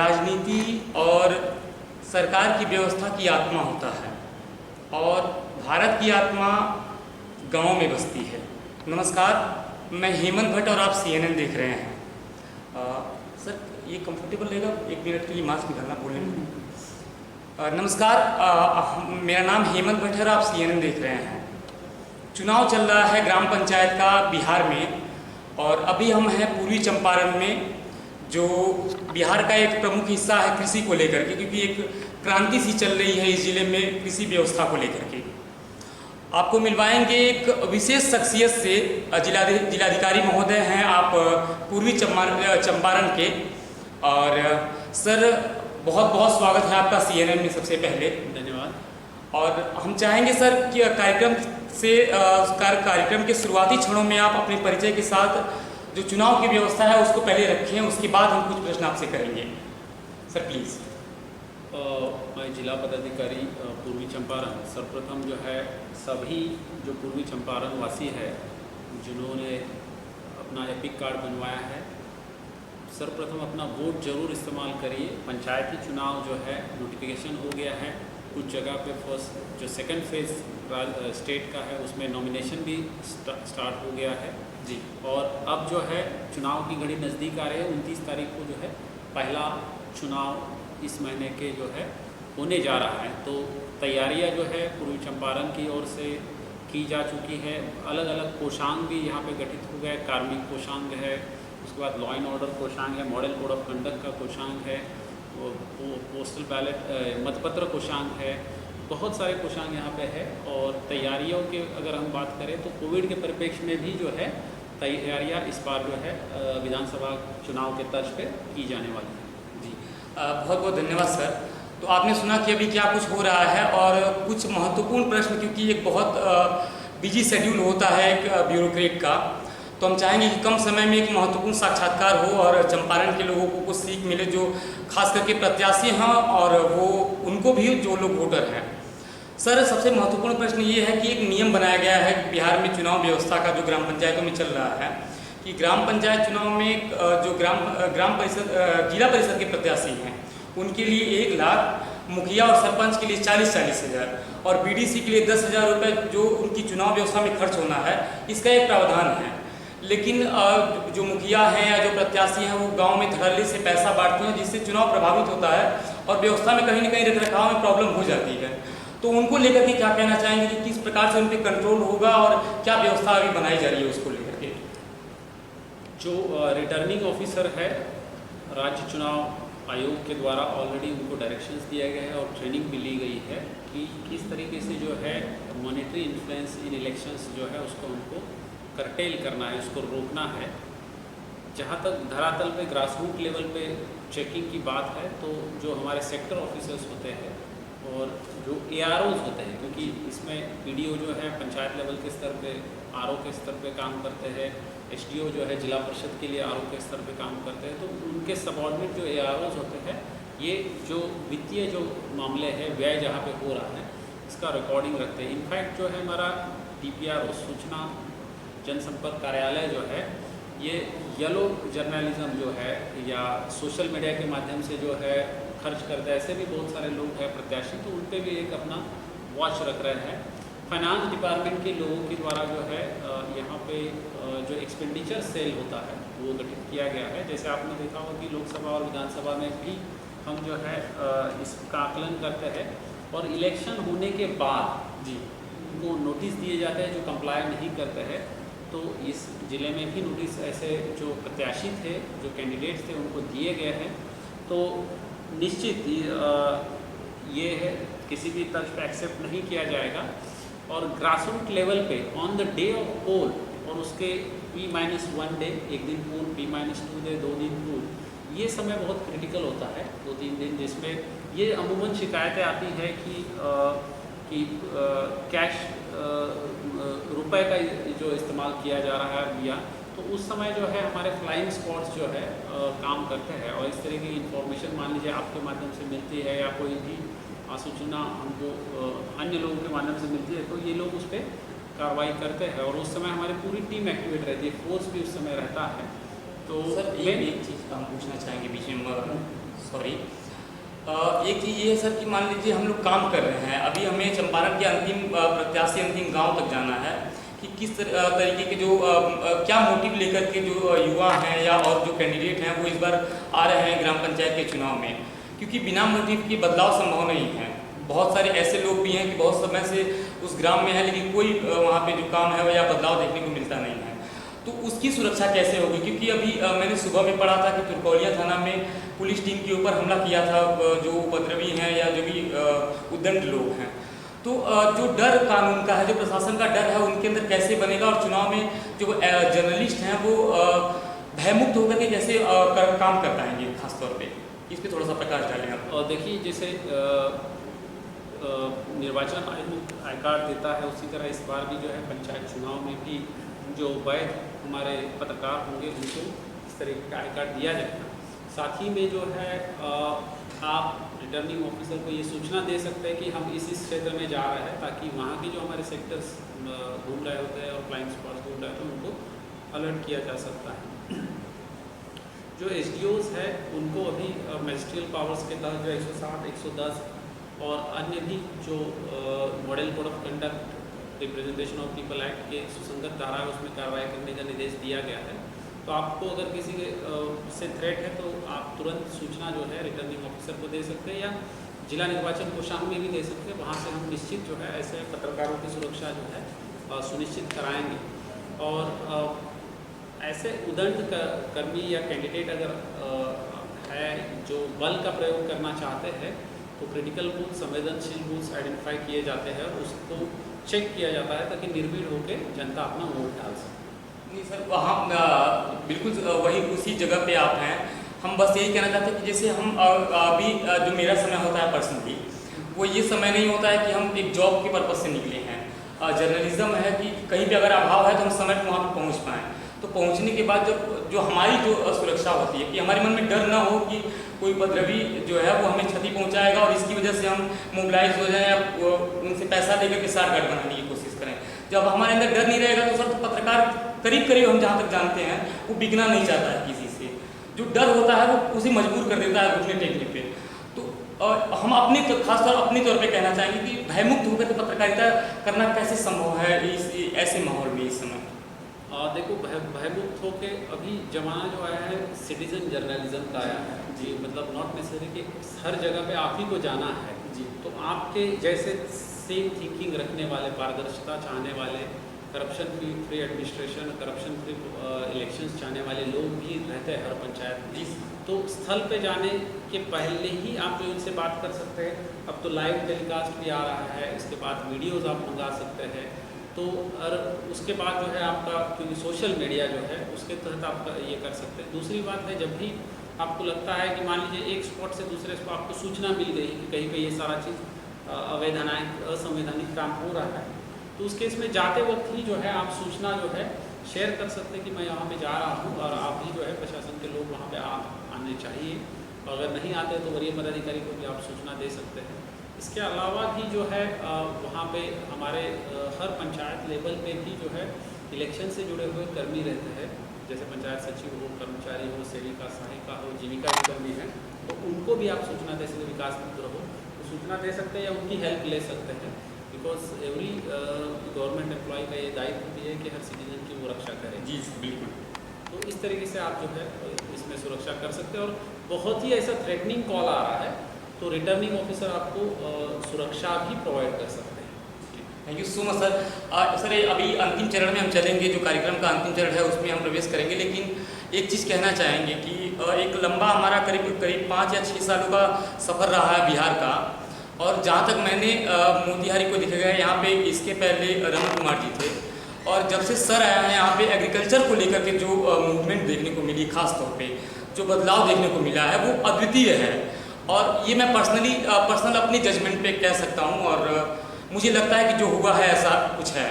राजनीति और सरकार की व्यवस्था की आत्मा होता है और भारत की आत्मा गाँव में बसती है। नमस्कार, मैं हेमंत भट्ट और आप CNN देख रहे हैं। सर ये कंफर्टेबल रहेगा? 1 मिनट के लिए मास्क निकालना बोलने में। नमस्कार, मेरा नाम हेमंत भट्ट है और आप CNN देख रहे हैं। चुनाव चल रहा है ग्राम पंचायत का बिहार में और अभी हम हैं पूर्वी चंपारण में, जो बिहार का एक प्रमुख हिस्सा है कृषि को लेकर के, क्योंकि एक क्रांति सी चल रही है इस जिले में कृषि व्यवस्था को लेकर के। आपको मिलवाएंगे एक विशेष शख्सियत से। जिलाधिकारी महोदय हैं आप पूर्वी चंपारण के। और सर बहुत बहुत स्वागत है आपका CNN में सबसे पहले। धन्यवाद। और हम चाहेंगे सर कि कार्यक्रम के शुरुआती क्षणों में आप अपने परिचय के साथ जो चुनाव की व्यवस्था है उसको पहले रखें, उसके बाद हम कुछ प्रश्न आपसे करेंगे। Sir please. मैं जिला पदाधिकारी पूर्वी चंपारण। सर्वप्रथम जो है सभी जो पूर्वी चंपारण वासी है जिन्होंने अपना एपिक कार्ड बनवाया है, सर्वप्रथम अपना वोट जरूर इस्तेमाल करिए। पंचायती चुनाव जो है नोटिफिकेशन हो गया है, कुछ जगह पे फर्स्ट जो सेकंड फेज़ स्टेट का है उसमें नॉमिनेशन भी स्टार्ट हो गया है जी। और अब जो है चुनाव की घड़ी नज़दीक आ रही है। 29 तारीख को जो है पहला चुनाव इस महीने के जो है होने जा रहा है। तो तैयारियां जो है पूर्वी चंपारण की ओर से की जा चुकी है। अलग अलग कोषांग भी यहाँ पे गठित हो गए। कार्मिक कोषांग है, उसके बाद लॉ एंड ऑर्डर कोषांग है, मॉडल कोड ऑफ कंडक्ट का कोषांग है, वो पोस्टल बैलेट मतपत्र कोषांग है, बहुत सारे कोषांग यहाँ पे है। और तैयारियों के अगर हम बात करें तो कोविड के परिप्रेक्ष्य में भी जो है तैयारियाँ इस बार जो है विधानसभा चुनाव के तर्ज पे की जाने वाली है। जी बहुत बहुत धन्यवाद सर। तो आपने सुना कि अभी क्या कुछ हो रहा है और कुछ महत्वपूर्ण प्रश्न, क्योंकि एक बहुत बिजी शेड्यूल होता है एक ब्यूरोक्रेट का, तो हम चाहेंगे कि कम समय में एक महत्वपूर्ण साक्षात्कार हो और चंपारण के लोगों को कुछ सीख मिले, जो खास करके प्रत्याशी हैं और वो उनको भी जो लोग वोटर हैं। सर सबसे महत्वपूर्ण प्रश्न ये है कि एक नियम बनाया गया है बिहार में चुनाव व्यवस्था का जो ग्राम पंचायतों में चल रहा है कि ग्राम पंचायत चुनाव में जो ग्राम परिषद जिला परिषद के प्रत्याशी हैं उनके लिए 1 लाख, मुखिया और सरपंच के लिए 40-40 हज़ार और BDC के लिए 10,000 रुपये जो उनकी चुनाव व्यवस्था में खर्च होना है, इसका एक प्रावधान है। लेकिन जो मुखिया हैं या जो प्रत्याशी हैं वो गांव में धड़ल्ले से पैसा बांटते हैं, जिससे चुनाव प्रभावित होता है और व्यवस्था में कहीं ना कहीं रखरखाव में प्रॉब्लम हो जाती है। तो उनको लेकर के क्या कहना चाहेंगे कि किस प्रकार से उन पर कंट्रोल होगा और क्या व्यवस्था अभी बनाई जा रही है उसको लेकर के? जो रिटर्निंग ऑफिसर है राज्य चुनाव आयोग के द्वारा ऑलरेडी उनको डायरेक्शंस दिया गया है और ट्रेनिंग भी ली गई है कि किस तरीके से जो है मॉनेटरी इन्फ्लुएंस इन इलेक्शंस जो है उसको उनको करटेल करना है, उसको रोकना है। जहाँ तक धरातल पे ग्रास रूट लेवल पे चेकिंग की बात है तो जो हमारे सेक्टर ऑफिसर्स होते हैं और जो AROs होते हैं, क्योंकि इसमें PDO जो है पंचायत लेवल के स्तर पे RO के स्तर पे काम करते हैं, SDO जो है जिला परिषद के लिए RO के स्तर पे काम करते हैं, तो उनके सबऑर्डिनेट जो AROs होते हैं ये जो वित्तीय जो मामले हैं व्यय जहाँ पे हो रहा है इसका रिकॉर्डिंग रखते हैं। इनफैक्ट जो है हमारा DPRO सूचना जनसंपर्क कार्यालय जो है ये येलो जर्नलिज्म जो है या सोशल मीडिया के माध्यम से जो है खर्च करते हैं, ऐसे भी बहुत सारे लोग हैं प्रत्याशी, तो उन पर भी एक अपना वॉच रख रहे हैं। फाइनेंस डिपार्टमेंट के लोगों के द्वारा जो है यहाँ पे जो एक्सपेंडिचर सेल होता है वो गठित किया गया है। जैसे आपने देखा होगा कि लोकसभा और विधानसभा में भी हम जो है इसका आकलन करते हैं और इलेक्शन होने के बाद जी उनको नोटिस दिए जाते हैं जो कंप्लाई नहीं करते हैं। तो इस ज़िले में भी नोटिस ऐसे जो प्रत्याशी थे, जो कैंडिडेट्स थे, उनको दिए गए हैं। तो निश्चित ये है किसी भी तर्ज पर एक्सेप्ट नहीं किया जाएगा और ग्रास रूट लेवल पे ऑन द डे ऑफ पोल और उसके P-1 डे, 1 दिन पूर्व, P-2 डे, 2 दिन पूर्व, ये समय बहुत क्रिटिकल होता है, 2-3 दिन, जिसमें ये अमूमन शिकायतें आती है कि कैश रुपए का जो इस्तेमाल किया जा रहा है या तो उस समय जो है हमारे फ्लाइंग स्क्वाड्स जो है काम करते हैं और इस तरह की इन्फॉर्मेशन मान लीजिए आपके माध्यम से मिलती है या कोई भी सूचना हमको अन्य लोगों के माध्यम से मिलती है तो ये लोग उस पर कार्रवाई करते हैं और उस समय हमारी पूरी टीम एक्टिवेट रहती है, फोर्स भी उस समय रहता है। तो सर एक चीज़ हम पूछना चाहेंगे बीच में सॉरी। एक चीज़ ये है सर कि मान लीजिए हम लोग काम कर रहे हैं, अभी हमें चंपारण के अंतिम प्रत्याशी अंतिम गांव तक जाना है कि किस तरीके के जो क्या मोटिव लेकर के जो युवा हैं या और जो कैंडिडेट हैं वो इस बार आ रहे हैं ग्राम पंचायत के चुनाव में, क्योंकि बिना मोटिव के बदलाव संभव नहीं है। बहुत सारे ऐसे लोग भी हैं कि बहुत समय से उस ग्राम में है लेकिन कोई वहाँ पे जो काम है या बदलाव देखने को मिलता नहीं है। तो उसकी सुरक्षा कैसे होगी? क्योंकि अभी मैंने सुबह में पढ़ा था कि तुरकौलिया थाना में पुलिस टीम के ऊपर हमला किया था जो उपद्रवी हैं या जो भी उद्दंड लोग हैं। तो जो डर कानून का है, जो प्रशासन का डर है, उनके अंदर कैसे बनेगा? और चुनाव में जो जर्नलिस्ट हैं वो भयमुक्त होकर के कैसे काम कर पाएंगे, खासतौर पे इस पर थोड़ा सा प्रकाश डालें आप। और देखिए, जैसे निर्वाचन आयोग आई कार्ड देता है, उसी तरह इस बार भी जो है पंचायत चुनाव में भी जो वैध हमारे पत्रकार होंगे उनको इस तरह का आई कार्ड दिया जाएगा। साथ ही में जो है आप रिटर्निंग ऑफिसर को ये सूचना दे सकते हैं कि हम इस क्षेत्र में जा रहे हैं, ताकि वहाँ के जो हमारे सेक्टर्स घूम रहे होते हैं और फ्लाइंग स्पॉट्स घूम रहे होते हैं उनको अलर्ट किया जा सकता है। जो SDOs है उनको अभी मजिस्ट्रियल पावर्स के तहत जो 107, 110 और अन्य भी जो model code of conduct, representation of people act के सुसंगत धारा है उसमें कार्रवाई करने का निर्देश दिया गया है। तो आपको अगर किसी के से थ्रेट है तो आप तुरंत सूचना जो है रिटर्निंग ऑफिसर को दे सकते हैं या जिला निर्वाचन कोषांग में भी दे सकते हैं। वहाँ से हम निश्चित जो है ऐसे पत्रकारों की सुरक्षा जो है सुनिश्चित कराएंगे। और ऐसे उदंड कर्मी या कैंडिडेट अगर है जो बल का प्रयोग करना चाहते हैं तो क्रिटिकल बूथ, संवेदनशील बूथ्स आइडेंटिफाई किए जाते हैं और उसको चेक किया जाता है ताकि निर्भीड़ होकर जनता अपना वोट डाल सके। नहीं सर, वहाँ बिल्कुल वही उसी जगह पे आप हैं। हम बस यही कहना चाहते हैं कि जैसे हम अभी जो मेरा समय होता है पर्सनली, वो ये समय नहीं होता है कि हम एक जॉब के पर्पज़ से निकले हैं। जर्नलिज्म है कि कहीं भी अगर अभाव है तो हम समय पर वहाँ पर पहुँच पाएँ। तो पहुँचने के बाद जब जो हमारी जो सुरक्षा होती है कि हमारे मन में डर ना हो कि कोई उपद्रवी जो है वो हमें क्षति पहुँचाएगा और इसकी वजह से हम मोबिलाइज हो जाएं या उनसे पैसा लेकर के साठगांठ बनाने की कोशिश करें। जब हमारे अंदर डर नहीं रहेगा तो सर, तो पत्रकार करीब करीब हम जहाँ तक जानते हैं वो बिकना नहीं चाहता है किसी से। जो डर होता है वो उसे मजबूर कर देता है घुटने टेकने पे। तो हम अपने खासतौर अपने तौर पे कहना चाहेंगे कि भयमुक्त होकर के पत्रकारिता करना कैसे संभव है इस ऐसे माहौल में इस समय? देखो, भयमुक्त होके अभी जमाना जो आया है सिटीजन जर्नलिज्म का आया है जी। मतलब नॉट नेसेसरी कि हर जगह पे आप ही को जाना है जी। तो आपके जैसे सेम थिंकिंग रखने वाले, पारदर्शिता चाहने वाले, corruption free administration, corruption free elections चाहने वाले लोग भी रहते हैं हर पंचायत में जी। तो स्थल पे जाने के पहले ही आप जो उनसे बात कर सकते हैं। अब तो लाइव टेलीकास्ट भी आ रहा है, इसके बाद वीडियोज़ आप मंगा सकते हैं। तो और उसके बाद जो है आपका, क्योंकि सोशल मीडिया जो है उसके तहत आप ये कर सकते हैं। दूसरी बात है, जब भी आपको लगता है कि मान लीजिए एक स्पॉट से दूसरे स्पॉट आपको सूचना मिल गई कि कहीं पे ये सारा चीज़ असंवैधानिक काम हो रहा है, तो उस केस में जाते वक्त ही जो है आप सूचना जो है शेयर कर सकते हैं कि मैं यहाँ पे जा रहा हूँ और आप भी जो है प्रशासन के लोग वहाँ पे आने चाहिए। और अगर नहीं आते तो वरीय पदाधिकारी को भी आप सूचना दे सकते हैं। इसके अलावा भी जो है वहाँ पे हमारे हर पंचायत लेवल पे भी जो है इलेक्शन से जुड़े हुए कर्मी रहते हैं, जैसे पंचायत सचिव हो, कर्मचारी हो, सेविका सहायिका हो, जीविका के कर्मी हैं, तो उनको भी आप सूचना दे सकते, विकास मित्र हो तो सूचना दे सकते हैं या उनकी हेल्प ले सकते हैं। बिकॉज एवरी गवर्नमेंट एम्प्लॉय का ये दायित्व भी है कि हर सिटीजन की वो रक्षा करें जी बिल्कुल। तो इस तरीके से आप जो है इसमें सुरक्षा कर सकते हैं। और बहुत ही ऐसा थ्रेटनिंग कॉल आ रहा है तो रिटर्निंग ऑफिसर आपको सुरक्षा भी प्रोवाइड कर सकते हैं। Thank you so much sir. Sir अभी अंतिम चरण में हम चलेंगे, जो कार्यक्रम का अंतिम चरण है उसमें हम प्रवेश करेंगे, लेकिन एक चीज़ कहना चाहेंगे कि एक लंबा हमारा करीब 5 या 6 सालों का सफ़र रहा है बिहार का। और जहाँ तक मैंने मोतिहारी को देखा गया, यहाँ पे इसके पहले रमन कुमार जी थे, और जब से सर आया है यहाँ पे एग्रीकल्चर को लेकर के जो मूवमेंट देखने को मिली, खास तौर पे जो बदलाव देखने को मिला है वो अद्वितीय है। और ये मैं पर्सनल अपनी जजमेंट पे कह सकता हूँ, और मुझे लगता है कि जो हुआ है ऐसा कुछ है।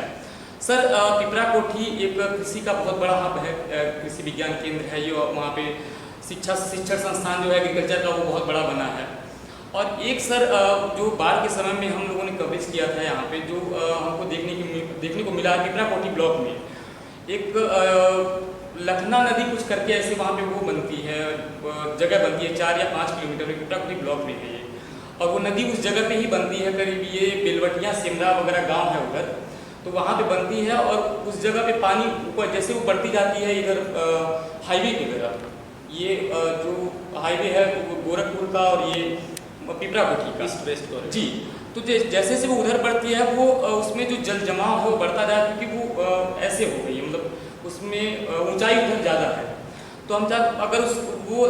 सर पिपरा कोठी एक कृषि का बहुत बड़ा हब है, कृषि विज्ञान केंद्र है ये, वहाँ पे शिक्षण संस्थान जो है एग्रीकल्चर का वो बहुत बड़ा बना है। और एक सर जो बाढ़ के समय में हम लोगों ने कवरेज किया था यहाँ पे, जो हमको देखने को मिला है पिपरा कोठी ब्लॉक में एक लखना नदी कुछ करके ऐसे वहाँ पे वो बनती है, जगह बनती है 4 या 5 किलोमीटर में, टुकड़ी ब्लॉक में है ये, और वो नदी उस जगह पे ही बनती है, करीब ये बेलवटिया सिमरा वगैरह गांव है उधर, तो वहाँ पे बनती है। और उस जगह पे पानी ऊपर जैसे वो बढ़ती जाती है इधर हाईवे की तरफ, ये जो हाईवे है वो गोरखपुर का और ये पिपराकोठी का, ईस्ट वेस्ट को जी, तो जैसे से वो उधर बढ़ती है वो उसमें जो जल जमाव है वो बढ़ता जाए, क्योंकि वो ऐसे हो गई है, मतलब उसमें ऊंचाई उधर ज़्यादा है। तो हम अगर वो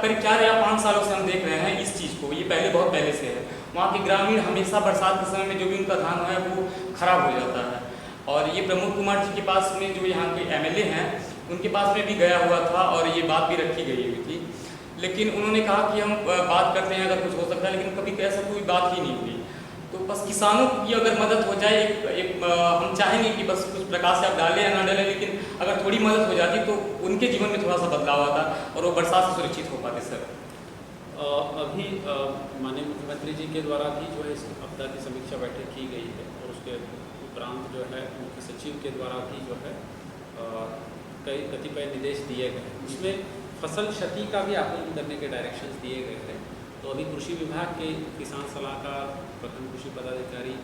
करीब 4 या 5 सालों से हम देख रहे हैं इस चीज़ को, ये पहले बहुत पहले से है। वहाँ के ग्रामीण हमेशा बरसात के समय में जो भी उनका धान है वो खराब हो जाता है। और ये प्रमोद कुमार जी के पास में जो यहाँ के एमएलए हैं उनके पास में भी गया हुआ था और ये बात भी रखी गई हुई थी, लेकिन उन्होंने कहा कि हम बात करते हैं अगर कुछ हो सकता है, लेकिन कभी ऐसा कोई बात ही नहीं हुई। तो बस किसानों की अगर मदद हो जाए, हम चाहेंगे कि बस कुछ प्रकाश से आप डालें या ना डालें, लेकिन अगर थोड़ी मदद हो जाती तो उनके जीवन में थोड़ा सा बदलाव आता और वो बरसात से सुरक्षित हो पाते। सर अभी माननीय मुख्यमंत्री जी के द्वारा भी जो है इस आपदा की समीक्षा बैठक की गई है, और उसके उपरांत जो है मुख्य सचिव के द्वारा भी जो है कई कतिपय निर्देश दिए गए। उसमें फसल क्षति का भी आकलन करने के डायरेक्शंस दिए गए हैं। तो अभी कृषि विभाग के किसान सलाहकार, प्रखंड कृषि पदाधिकारी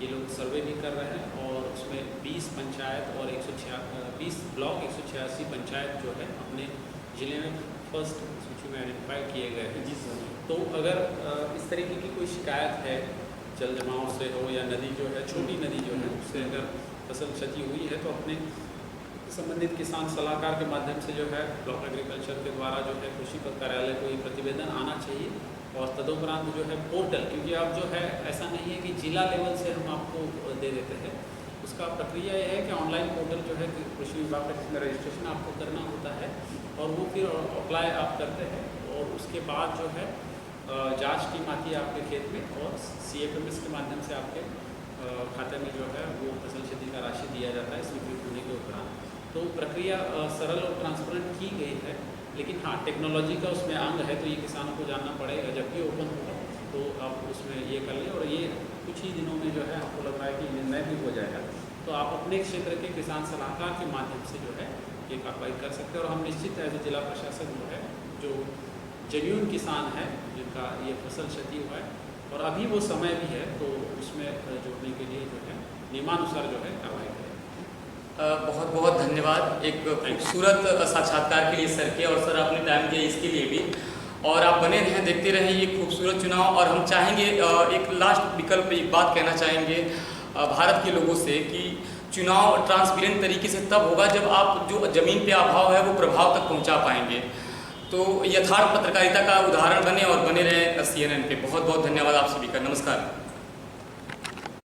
ये लोग सर्वे भी कर रहे हैं, और उसमें 20 पंचायत और 20 ब्लॉक 186 पंचायत जो है अपने ज़िले में फर्स्ट सूची में आइडेंटिफाई किए गए हैं। जी सर। तो अगर इस तरीके की कोई शिकायत है, जल जमाव से हो या नदी जो है, छोटी नदी जो है, उससे अगर फसल क्षति हुई है, तो अपने संबंधित किसान सलाहकार के माध्यम से जो है ब्लॉक एग्रीकल्चर के द्वारा जो है कृषि कार्यालय को ये प्रतिवेदन आना चाहिए। और तदुपरांत जो है पोर्टल, क्योंकि अब जो है ऐसा नहीं है कि जिला लेवल से हम आपको दे देते हैं, उसका प्रक्रिया यह है कि ऑनलाइन पोर्टल जो है कृषि विभाग का, जिसमें रजिस्ट्रेशन आपको करना होता है और वो फिर अप्लाई आप करते हैं, और उसके बाद जो है जांच टीम आती है आपके खेत में, और CFMS के माध्यम से आपके खाते में जो है वो फसल क्षति का राशि दिया जाता है स्वीकृत होने के उपरांत। तो प्रक्रिया सरल और ट्रांसपेरेंट की गई है, लेकिन हाँ टेक्नोलॉजी का उसमें अंग है, तो ये किसानों को जानना पड़ेगा। जब भी ओपन होगा तो आप उसमें ये कर लें, और ये कुछ ही दिनों में जो है आपको लग रहा है कि निर्णय भी हो जाएगा, तो आप अपने क्षेत्र के किसान सलाहकार के माध्यम से जो है ये कार्रवाई कर सकते हैं। और हम निश्चित एज ए जिला प्रशासन जो है, जो जेन्युइन किसान है जिनका ये फसल क्षति हुआ है और अभी वो समय भी है, तो उसमें जोड़ने के लिए जो है नियमानुसार जो है कार्रवाई करें। बहुत बहुत धन्यवाद एक खूबसूरत साक्षात्कार के लिए सर के, और सर आपने टाइम दिया इसके लिए भी, और आप बने रहें, देखते रहें ये खूबसूरत चुनाव। और हम चाहेंगे एक लास्ट विकल्प एक बात कहना चाहेंगे भारत के लोगों से कि चुनाव ट्रांसपेरेंट तरीके से तब होगा जब आप जो ज़मीन पे अभाव है वो प्रभाव तक पहुंचा पाएंगे। तो यथार्थ पत्रकारिता का उदाहरण बने और बने रहें CNN पे। बहुत बहुत धन्यवाद आप सभी का। नमस्कार।